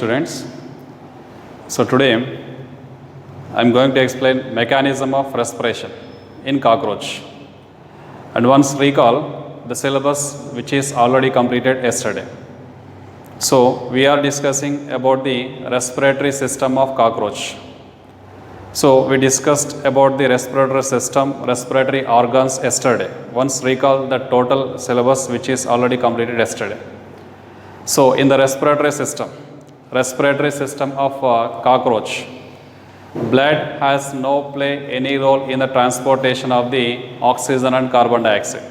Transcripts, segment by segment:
students. So today I am going to explain mechanism of respiration in cockroach. And once recall the syllabus which is already completed yesterday. So we are discussing about the respiratory system of cockroach. So we discussed about the respiratory system, respiratory organs yesterday. Once recall the total syllabus which is already completed yesterday. So in the respiratory system of cockroach, blood has no play any role in the transportation of the oxygen and carbon dioxide.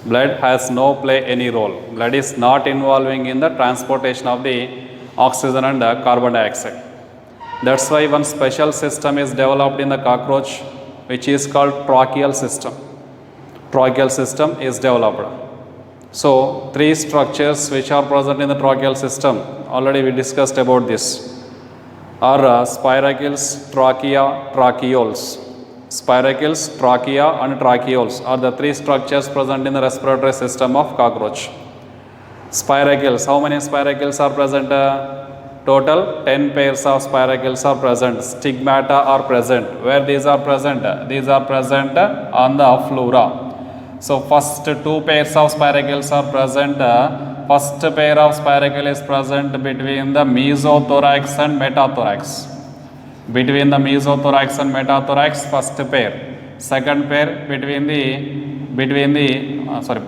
Blood has no play any role. Blood is not involving in the transportation of the oxygen and carbon dioxide. That's why one special system is developed in the cockroach which is called tracheal system. Tracheal system is developed. So three structures which are present in the tracheal system, already we discussed about this, are spiracles, trachea, tracheoles. Spiracles, trachea and tracheoles are the three structures present in the respiratory system of cockroach. Spiracles, how many spiracles are present? Total 10 pairs of spiracles are present. Stigmata are present. Where these are present? These are present on the flora. So first two pairs of spiracles are present. First pair of spiracle is present between the mesothorax and metathorax. Between the mesothorax and metathorax, first pair. Second pair between the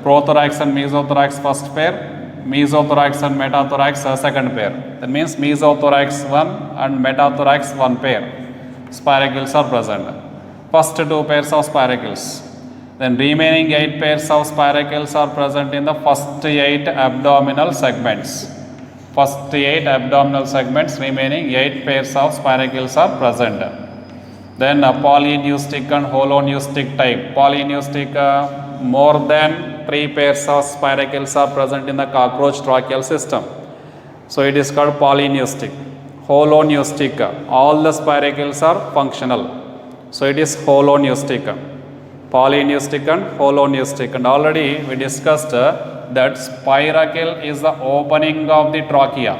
prothorax and mesothorax, first pair. Mesothorax and metathorax, second pair. That means mesothorax 1 and metathorax 1 pair. Spiracles are present. First two pairs of spiracles. Then remaining 8 pairs of spiracles are present in the first 8 abdominal segments. First 8 abdominal segments, remaining 8 pairs of spiracles are present. Then polynucleatic and holonucleatic type. Polynucleatic, more than 3 pairs of spiracles are present in the cockroach tracheal system. So it is called polynucleatic. Holonucleatic, all the spiracles are functional. So it is holonucleatic. Polynucleatic and holonucleatic, and already we discussed that spiracle is the opening of the trachea.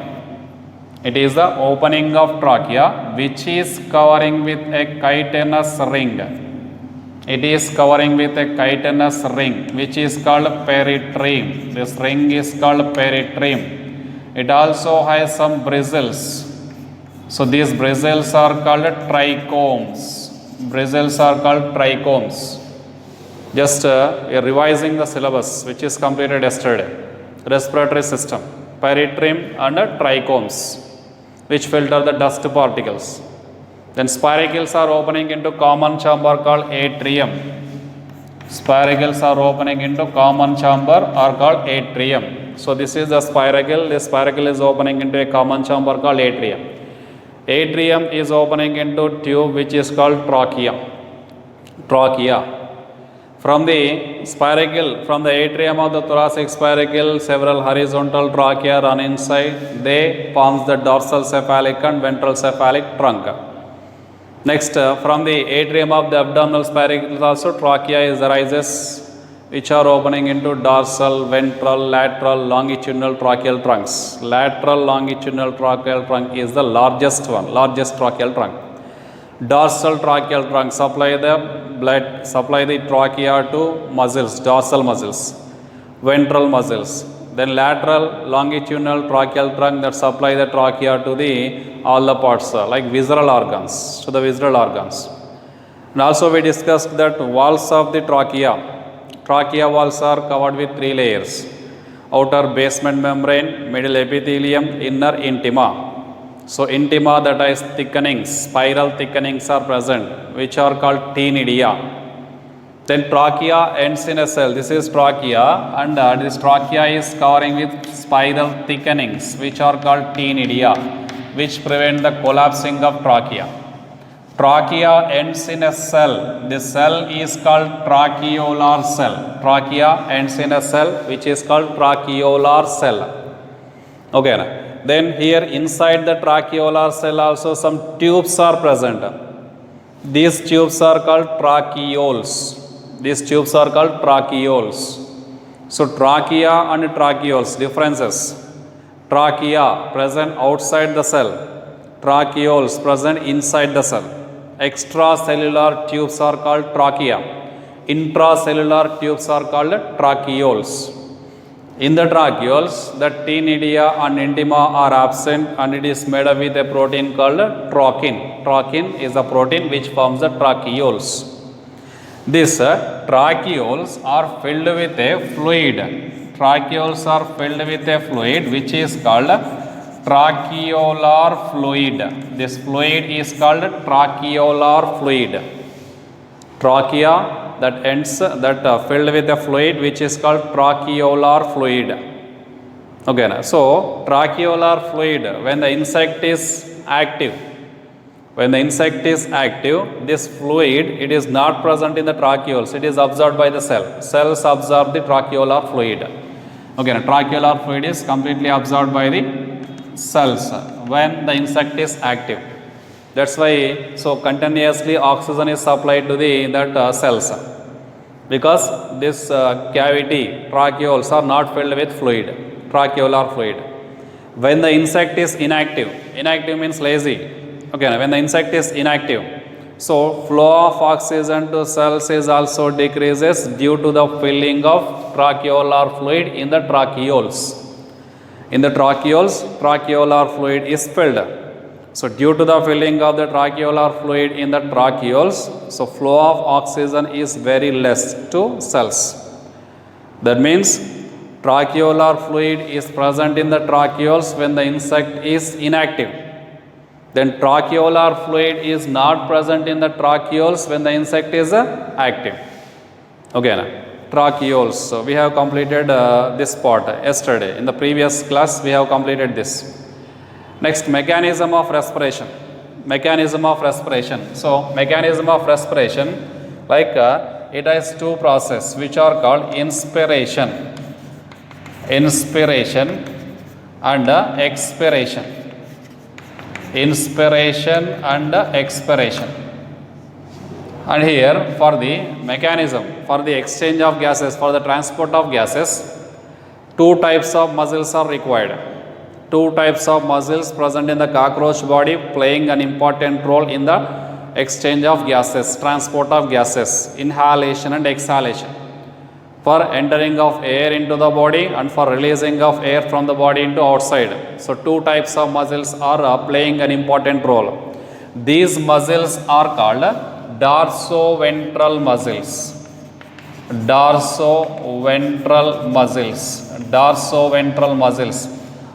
It is the opening of trachea which is covering with a chitinous ring. It is covering with a chitinous ring which is called peritreme. This ring is called peritreme. It also has some bristles. So these bristles are called trichomes. Bristles are called trichomes. Just we are revising the syllabus which is completed yesterday. Respiratory system, peritreme and trichomes which filter the dust particles. Then spiracles are opening into common chamber called atrium. Spiracles are opening into common chamber are called atrium. So this is the spiracle. This spiracle is opening into a common chamber called atrium. Atrium is opening into tube which is called trachea. Trachea. From the spiracle, from the atrium of the thoracic spiracle, several horizontal trachea run inside. They forms the dorsal cephalic and ventral cephalic trunk. Next, from the atrium of the abdominal spiracle also trachea arises, which are opening into dorsal, ventral, lateral, longitudinal tracheal trunks. Lateral longitudinal tracheal trunk is the largest one, largest tracheal trunk. Dorsal tracheal trunk supply the blood, supply the trachea to muscles, dorsal muscles, ventral muscles. Then lateral longitudinal tracheal trunk that supply the trachea to the all the parts like visceral organs, to the visceral organs. And also we discussed that walls of the trachea walls are covered with 3 layers. Outer basement membrane, middle epithelium, inner intima. So intima, that is thickenings, spiral thickenings are present which are called tenidia. Then trachea ends in a cell. This is trachea, and this trachea is covering with spiral thickenings which are called tenidia, which prevent the collapsing of trachea. Trachea ends in a cell. This cell is called tracheolar cell. Trachea ends in a cell which is called tracheolar cell. Okay. Then here inside the tracheolar cell also some tubes are present. These tubes are called tracheoles. These tubes are called tracheoles. So trachea and tracheoles differences. Trachea present outside the cell. Tracheoles present inside the cell. Extracellular tubes are called trachea. Intracellular tubes are called tracheoles. In the tracheoles, the tenidia and intima are absent and it is made up with a protein called trochin. Trochin is a protein which forms the tracheoles. These tracheoles are filled with a fluid. Tracheoles are filled with a fluid which is called tracheolar fluid. This fluid is called tracheolar fluid. Trachea filled with a fluid which is called tracheolar fluid. Okay, so tracheolar fluid, when the insect is active, this fluid, it is not present in the tracheoles, it is absorbed by the cell. Cells absorb the tracheolar fluid. Okay, tracheolar fluid is completely absorbed by the cells when the insect is active. That's why so continuously oxygen is supplied to the cells, because this cavity tracheoles are not filled with fluid, tracheolar fluid. When the insect is inactive means lazy. Okay, when the insect is inactive, so flow of oxygen to cells is also decreases due to the filling of tracheolar fluid in the tracheoles. In the tracheoles, tracheolar fluid is filled. So due to the filling of the tracheolar fluid in the tracheoles, so flow of oxygen is very less to cells. That means tracheolar fluid is present in the tracheoles when the insect is inactive. Then tracheolar fluid is not present in the tracheoles when the insect is active. Okay, tracheoles. So we have completed this part yesterday. In the previous class, we have completed this. Next, mechanism of respiration. Mechanism of respiration. So mechanism of respiration, like it has two processes which are called inspiration and expiration. Inspiration and expiration. And here for the mechanism, for the exchange of gases, for the transport of gases, two types of muscles are required. Two types of muscles present in the cockroach body playing an important role in the exchange of gases, transport of gases, inhalation and exhalation. For entering of air into the body and for releasing of air from the body into outside. So two types of muscles are playing an important role. These muscles are called dorsoventral muscles. Dorsoventral muscles. Dorsoventral muscles.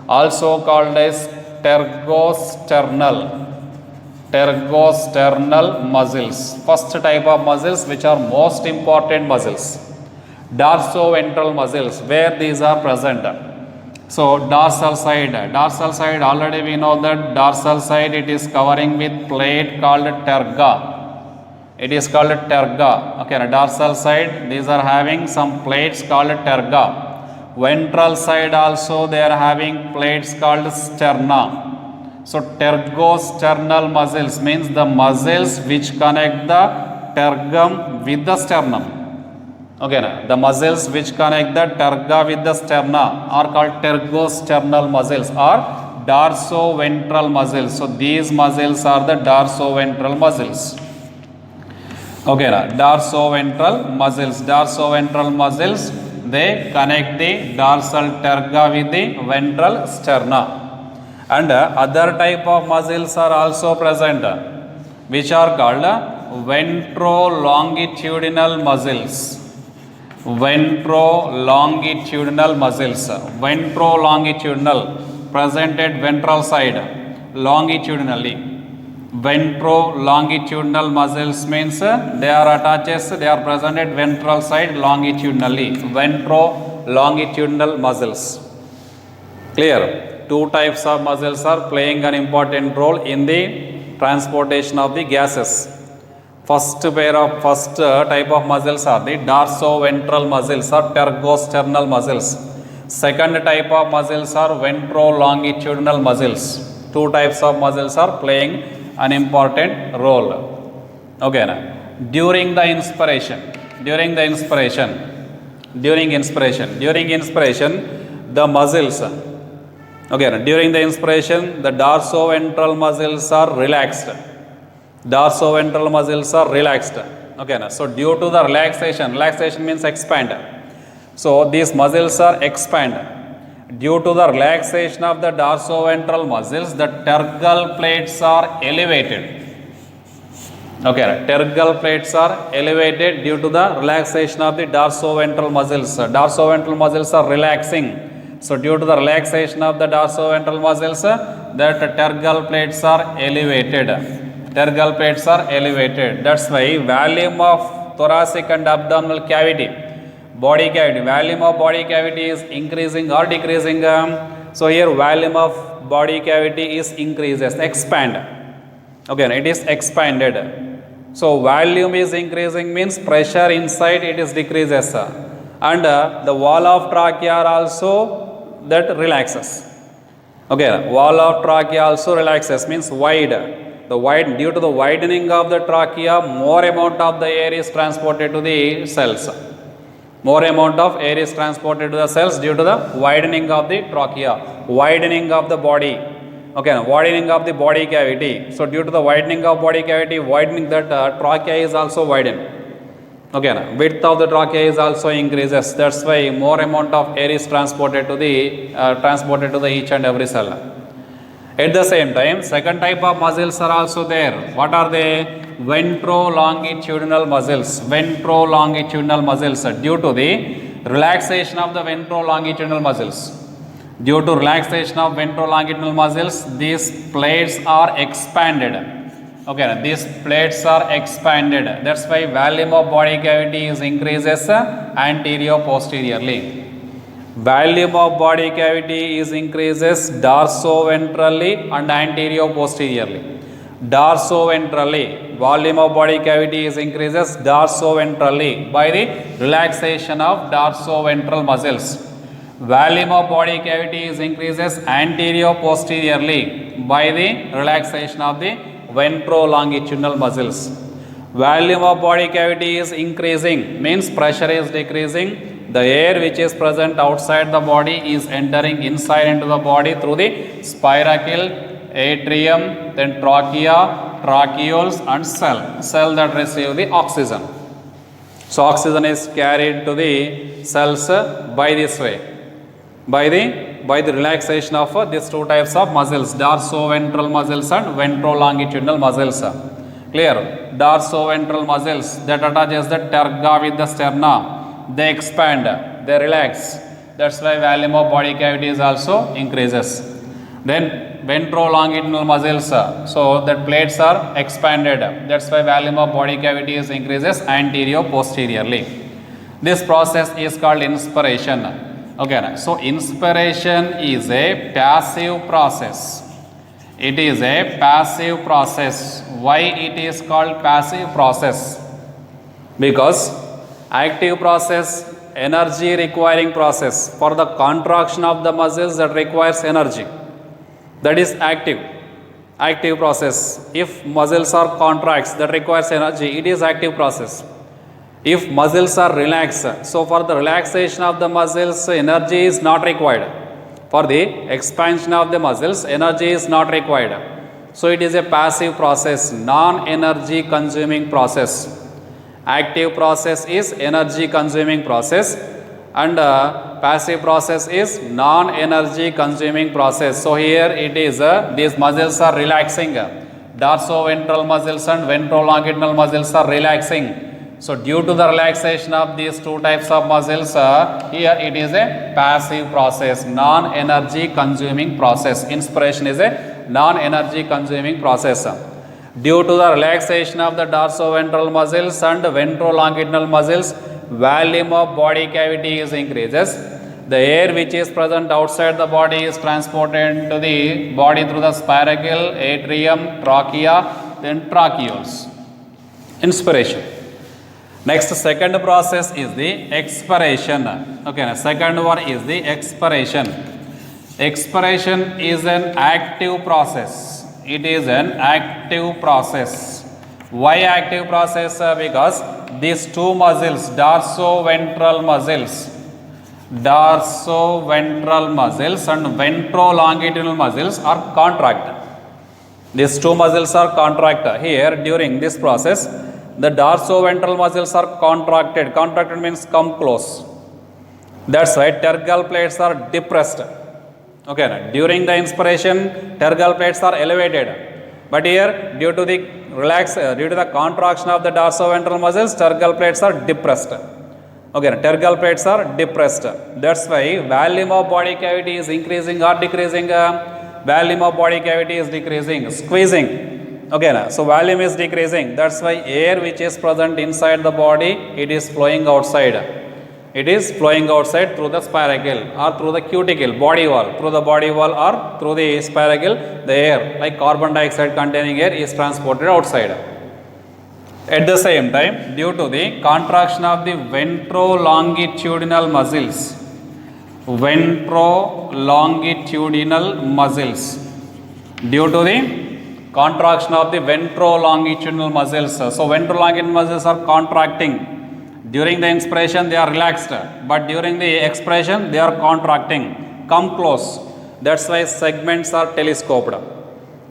Also called as tergosternal. Tergosternal muscles. First type of muscles which are most important muscles. Dorsoventral muscles, where these are present. So dorsal side already we know that dorsal side it is covering with plate called terga. It is called terga. Okay, dorsal side these are having some plates called terga. Ventral side also they are having plates called sterna. So tergosternal muscles means the muscles which connect the tergum with the sternum. Okay, the muscles which connect the terga with the sterna are called tergosternal muscles or dorsoventral muscles. So these muscles are the dorsoventral muscles. Okay, dorsoventral muscles. Dorsoventral muscles, they connect the dorsal terga with the ventral sterna. And other type of muscles are also present, which are called ventrolongitudinal muscles. Ventrolongitudinal muscles. Ventrolongitudinal, present at ventral side, longitudinally. Ventrolongitudinal muscles means they are present at ventral side longitudinally. Ventrolongitudinal muscles. Clear? Two types of muscles are playing an important role in the transportation of the gases. First type of muscles are the dorsoventral muscles or tergosternal muscles. Second type of muscles are ventrolongitudinal muscles. Two types of muscles are playing an important role. Okay, now during inspiration, the muscles Okay, during the inspiration, the dorsoventral muscles are relaxed. Dorsoventral muscles are relaxed. Okay, so due to the relaxation, relaxation means expand. So these muscles are expand. Due to the relaxation of the dorsoventral muscles, the tergal plates are elevated. Okay, tergal plates are elevated due to the relaxation of the dorsoventral muscles. Dorsoventral muscles are relaxing. So due to the relaxation of the dorsoventral muscles, that tergal plates are elevated. Tergal plates are elevated. That's why volume of thoracic and abdominal cavity, body cavity, volume of body cavity is increasing or decreasing. So here volume of body cavity is increases, expand. Okay, it is expanded. So volume is increasing means pressure inside it is decreases, and the wall of trachea also that relaxes. Okay, wall of trachea also relaxes means wide. The wide, due to the widening of the trachea, more amount of the air is transported to the cells. More amount of air is transported to the cells due to the widening of the trachea, widening of the body. Okay, widening of the body cavity. So due to the widening of body cavity, widening that trachea is also widened. Okay, width of the trachea is also increases. That's why more amount of air is transported to the each and every cell. At the same time, second type of muscles are also there. What are they? Ventrolongitudinal muscles. Ventrolongitudinal muscles due to the relaxation of the ventrolongitudinal muscles. Due to relaxation of ventrolongitudinal muscles, these plates are expanded. Okay, these plates are expanded. That's why volume of body cavity is increases anterior-posteriorly. Volume of body cavity is increases dorsoventrally and anterior-posteriorly. Dorsoventrally, volume of body cavity is increases dorsoventrally by the relaxation of dorsoventral muscles. Volume of body cavity is increases anterior-posteriorly by the relaxation of the ventrolongitudinal muscles. Volume of body cavity is increasing means pressure is decreasing. The air which is present outside the body is entering inside into the body through the spiracle, atrium, then trachea, tracheoles and cell that receive the oxygen. So oxygen is carried to the cells by this way, by the relaxation of these two types of muscles, dorsoventral muscles and ventrolongitudinal muscles. Clear? Dorsoventral muscles that attaches the terga with the sterna, they expand, they relax. That's why volume of body cavity is also increases. Then ventrolongitudinal muscles, so that plates are expanded. That's why volume of body cavity is increases anterior-posteriorly. This process is called inspiration. Okay, so inspiration is a passive process. It is a passive process. Why it is called passive process? Because active process, energy requiring process. For the contraction of the muscles that requires energy, that is active process. If muscles are contracts that requires energy, it is active process. If muscles are relaxed, so for the relaxation of the muscles, energy is not required. For the expansion of the muscles, energy is not required. So it is a passive process, non-energy consuming process. Active process is energy consuming process and passive process is non-energy consuming process. So here it is, these muscles are relaxing. Dorsoventral muscles and ventrolongitudinal muscles are relaxing. So due to the relaxation of these two types of muscles, here it is a passive process, non-energy consuming process. Inspiration is a non-energy consuming process. Due to the relaxation of the dorsoventral muscles and ventrolongitudinal muscles, volume of body cavity is increases. The air which is present outside the body is transported to the body through the spiracle, atrium, trachea, then tracheoles. Inspiration. Next, second process is the expiration. Okay, second one is the expiration. Expiration is an active process. It is an active process. Why active process? Because these two muscles, dorsoventral muscles dorsoventral muscles and ventrolongitudinal muscles are contracted. These two muscles are contracted. Here during this process, the dorsoventral muscles are contracted. Contracted means come close. That's why tergal plates are depressed. Okay, during the inspiration, tergal plates are elevated. But here, due to the contraction of the dorsoventral muscles, tergal plates are depressed. Okay, tergal plates are depressed. That's why volume of body cavity is increasing or decreasing. Volume of body cavity is decreasing, squeezing. Okay, so volume is decreasing. That's why air which is present inside the body, it is flowing outside. It is flowing outside through the spiracle or through the cuticle, body wall. Through the body wall or through the spiracle, the air, like carbon dioxide containing air, is transported outside. At the same time, due to the contraction of the ventrolongitudinal muscles, due to the contraction of the ventrolongitudinal muscles. So, ventrolongitudinal muscles are contracting. During the inspiration, they are relaxed, but during the expiration, they are contracting. Come close. That's why segments are telescoped.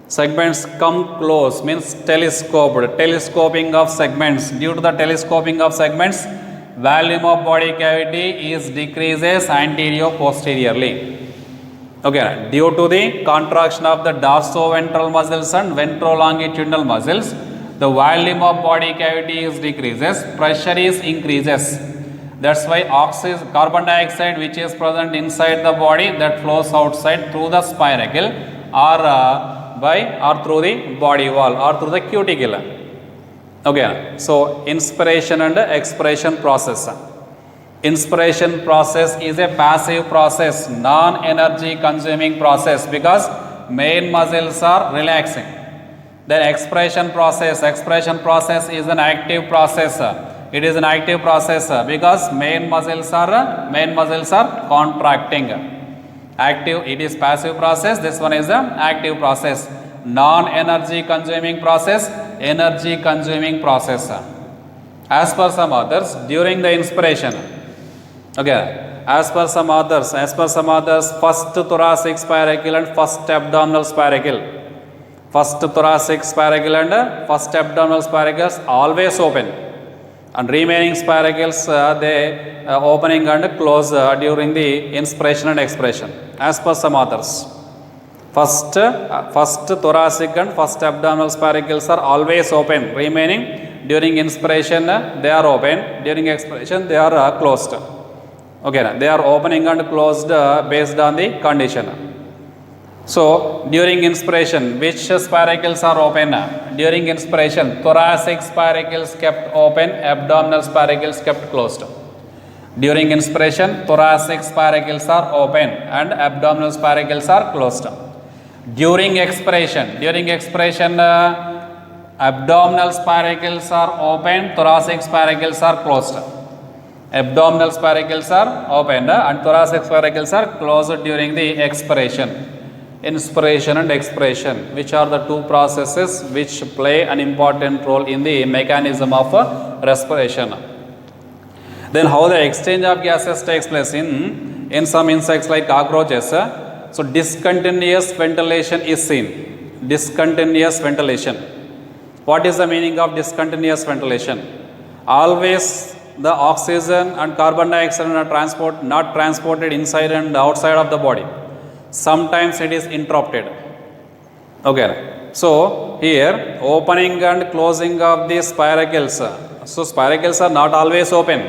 Segments come close means telescoped. Telescoping of segments. Due to the telescoping of segments, volume of body cavity is decreases anterior-posteriorly. Okay, due to the contraction of the dorsoventral muscles and ventrolongitudinal muscles, the volume of body cavity is decreases, pressure is increases. That's why carbon dioxide which is present inside the body, that flows outside through the spiracle or through the body wall or through the cuticle. Okay, so inspiration and expiration process. Inspiration process is a passive process, non-energy consuming process, because main muscles are relaxing. Then expiration process is an active process. It is an active process because main muscles are contracting. Active, it is passive process. This one is an active process. Non-energy consuming process, energy consuming process. As per some authors, during the inspiration, okay, as per some authors, first thoracic spiracle and first abdominal spiracle. First thoracic spiracle and first abdominal spiracles always open, and remaining spiracles they opening and close during the inspiration and expiration. As per some authors, first thoracic and first abdominal spiracles are always open. Remaining during inspiration they are open. During expiration they are closed. Okay, they are opening and closed based on the condition. So, during inspiration, which spiracles are open? During inspiration, thoracic spiracles kept open, abdominal spiracles kept closed. During inspiration, thoracic spiracles are open and abdominal spiracles are closed. During expiration, abdominal spiracles are open, thoracic spiracles are closed. Abdominal spiracles are open and thoracic spiracles are closed during the expiration. Inspiration and expiration, which are the two processes which play an important role in the mechanism of respiration. Then how the exchange of gases takes place in some insects like cockroaches. So discontinuous ventilation is seen. Discontinuous ventilation. What is the meaning of discontinuous ventilation? Always the oxygen and carbon dioxide are not transported inside and outside of the body. Sometimes it is interrupted. Okay, so here opening and closing of the spiracles. So spiracles are not always open.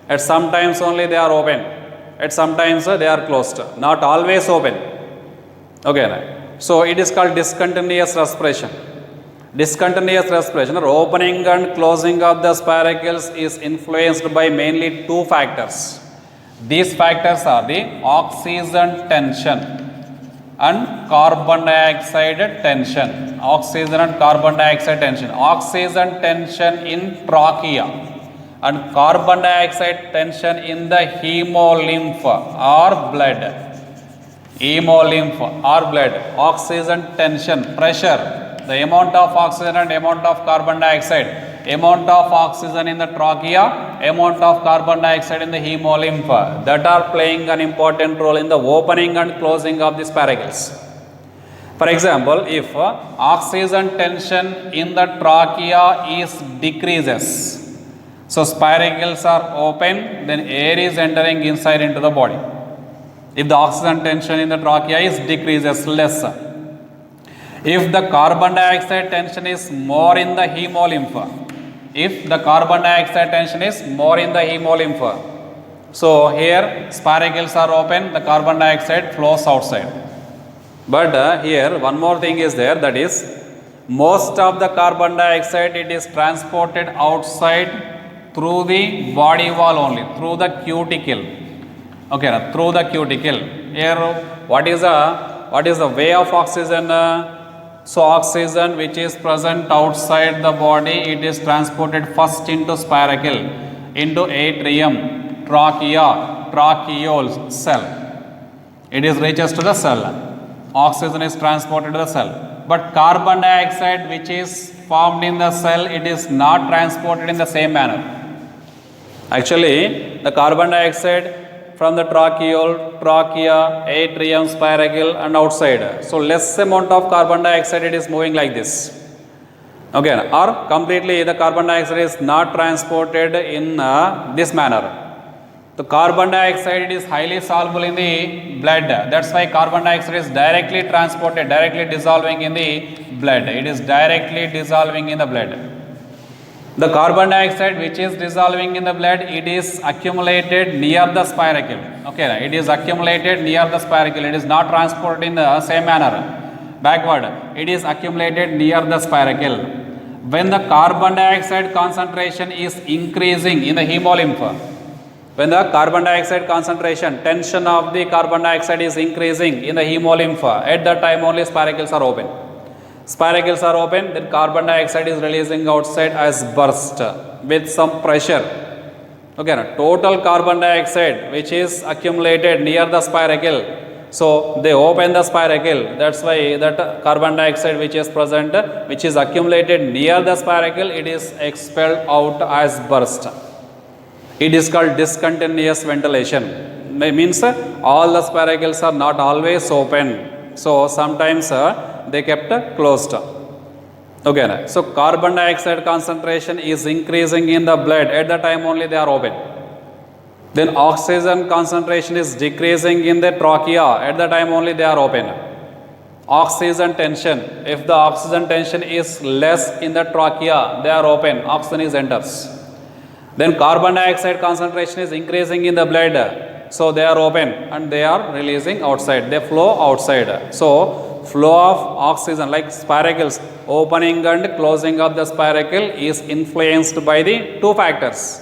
At some times only they are open. At some times they are closed. Not always open. Okay, so it is called discontinuous respiration. Discontinuous respiration or opening and closing of the spiracles is influenced by mainly two factors. These factors are the oxygen tension and carbon dioxide tension. Oxygen and carbon dioxide tension. Oxygen tension in trachea and carbon dioxide tension in the hemolymph or blood. Hemolymph or blood. Oxygen tension, pressure, the amount of oxygen and amount of carbon dioxide. Amount of oxygen in the trachea amount of carbon dioxide in the hemolymph that are playing an important role in the opening and closing of the spiracles. For example, if oxygen tension in the trachea is decreases, so spiracles are open, then air is entering inside into the body. If the oxygen tension in the trachea is decreases less. If the carbon dioxide tension is more in the hemolymph, if the carbon dioxide tension is more in the hemolymph, so here spiracles are open, the carbon dioxide flows outside. But here one more thing is there, that is most of the carbon dioxide it is transported outside through the body wall only, through the cuticle. Okay, through the cuticle. Here what is the way of oxygen? So oxygen which is present outside the body, it is transported first into spiracle, into atrium, trachea, tracheoles cell. It is reaches to the cell. Oxygen is transported to the cell. But carbon dioxide which is formed in the cell, it is not transported in the same manner. Actually, the carbon dioxide from the tracheole, trachea, atrium, spiracle and outside. So less amount of carbon dioxide it is moving like this. Okay, or completely the carbon dioxide is not transported in this manner. The carbon dioxide it is highly soluble in the blood. That's why carbon dioxide is directly transported, directly dissolving in the blood. It is directly dissolving in the blood. The carbon dioxide which is dissolving in the blood, it is accumulated near the spiracle. Okay, it is accumulated near the spiracle. It is not transported in the same manner backward. It is accumulated near the spiracle. When the carbon dioxide concentration is increasing in the hemolymph, when the carbon dioxide concentration, tension of the carbon dioxide is increasing in the hemolymph, at that time only spiracles are open. Spiracles are open, then carbon dioxide is releasing outside as burst with some pressure. Okay, total carbon dioxide which is accumulated near the spiracle, so they open the spiracle. That's why that carbon dioxide which is present, which is accumulated near the spiracle, it is expelled out as burst. It is called discontinuous ventilation. Means all the spiracles are not always open. So sometimes they kept closed. Okay, so carbon dioxide concentration is increasing in the blood, at the time only they are open. Then oxygen concentration is decreasing in the trachea, at the time only they are open. Oxygen tension, if the oxygen tension is less in the trachea, they are open, oxygen is enters. Then carbon dioxide concentration is increasing in the blood, so they are open and they are releasing outside, they flow outside. So flow of oxygen, like spiracles, opening and closing of the spiracle is influenced by the two factors.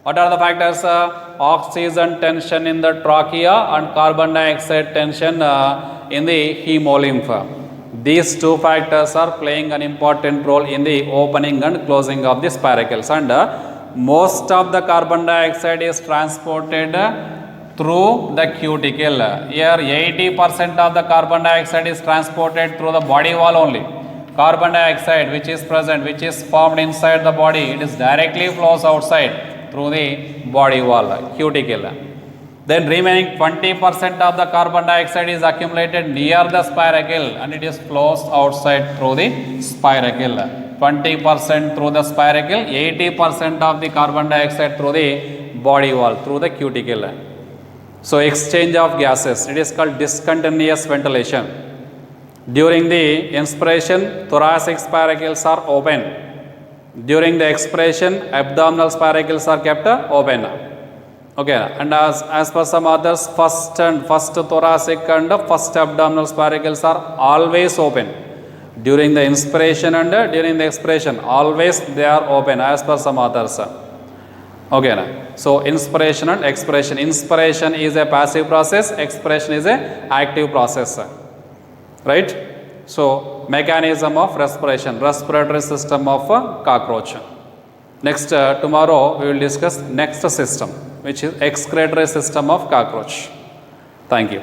What are the factors? Oxygen tension in the trachea and carbon dioxide tension in the hemolymph. These two factors are playing an important role in the opening and closing of the spiracles, and most of the carbon dioxide is transported through the cuticle. Here 80% of the carbon dioxide is transported through the body wall only. Carbon dioxide which is present, which is formed inside the body, it is directly flows outside through the body wall, cuticle. Then remaining 20% of the carbon dioxide is accumulated near the spiracle and it is flows outside through the spiracle. 20% through the spiracle, 80% of the carbon dioxide through the body wall, through the cuticle. So exchange of gases, it is called discontinuous ventilation. During the inspiration, thoracic spiracles are open. During the expiration, abdominal spiracles are kept open. Okay, and as per some others, first thoracic and first abdominal spiracles are always open. During the inspiration and during the expiration, always they are open as per some authors. Okay, so inspiration and expiration. Inspiration is a passive process, expiration is a active process. Right? So mechanism of respiration, respiratory system of cockroach. Next tomorrow we will discuss next system, which is excretory system of cockroach. Thank you.